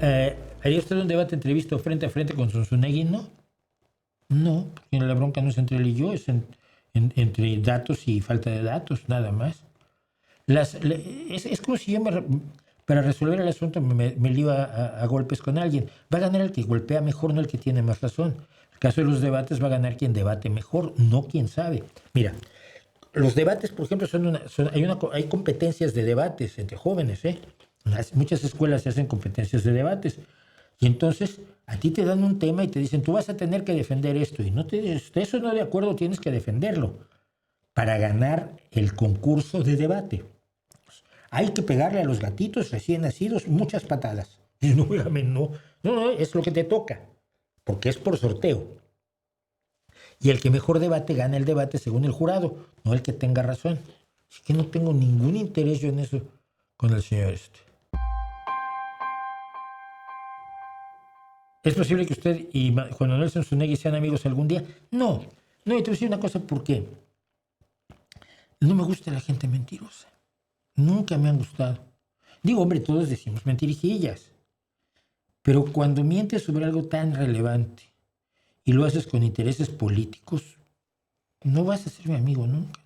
¿Haría usted un debate entrevista frente a frente con Zunzunegui? No. No, porque la bronca no es entre él y yo, es entre datos y falta de datos, nada más. Es como si yo para resolver el asunto me lío a golpes con alguien. Va a ganar el que golpea mejor, no el que tiene más razón. En el caso de los debates va a ganar quien debate mejor, no quien sabe. Mira, los debates, por ejemplo, hay competencias de debates entre jóvenes, ¿eh? Muchas escuelas se hacen competencias de debates. Y entonces a ti te dan un tema y te dicen, tú vas a tener que defender esto. Y no eso no de acuerdo, tienes que defenderlo para ganar el concurso de debate. Hay que pegarle a los gatitos recién nacidos muchas patadas. Y no, no, es lo que te toca, porque es por sorteo. Y el que mejor debate gana el debate según el jurado, no el que tenga razón. Así que no tengo ningún interés yo en eso con el señor este. ¿Es posible que usted y Juan Manuel Zunzunegui sean amigos algún día? No, no, y te voy a decir una cosa, ¿por qué? No me gusta la gente mentirosa. Nunca me han gustado. Digo, hombre, todos decimos mentirijillas. Pero cuando mientes sobre algo tan relevante y lo haces con intereses políticos, no vas a ser mi amigo nunca.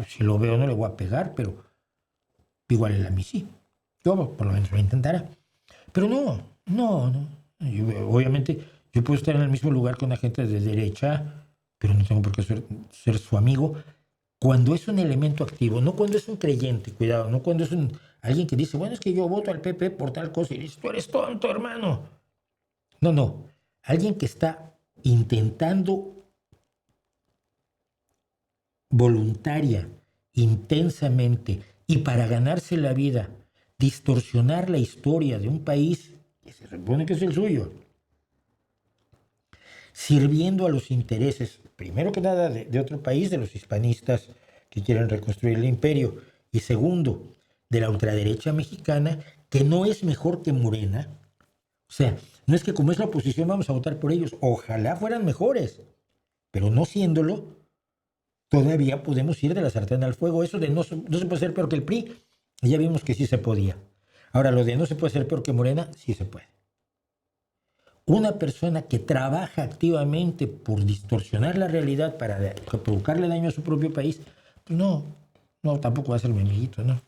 Si lo veo no le voy a pegar, pero igual él a mí sí. Yo por lo menos lo intentará. Pero no. Obviamente yo puedo estar en el mismo lugar con la gente de derecha, pero no tengo por qué ser su amigo. Cuando es un elemento activo, no cuando es un creyente, cuidado, no cuando es alguien que dice, bueno, es que yo voto al PP por tal cosa y dices, tú eres tonto, hermano. No. Alguien que está intentando voluntaria, intensamente y para ganarse la vida, distorsionar la historia de un país que se supone que es el suyo, sirviendo a los intereses, primero que nada, de otro país, de los hispanistas que quieren reconstruir el imperio, y segundo, de la ultraderecha mexicana, que no es mejor que Morena. O sea, no es que como es la oposición vamos a votar por ellos, ojalá fueran mejores, pero no siéndolo, todavía podemos ir de la sartén al fuego. Eso de no se puede ser peor que el PRI, ya vimos que sí se podía. Ahora, lo de no se puede ser peor que Morena, sí se puede. Una persona que trabaja activamente por distorsionar la realidad para provocarle daño a su propio país, pues no, tampoco va a ser mi amiguito, ¿no?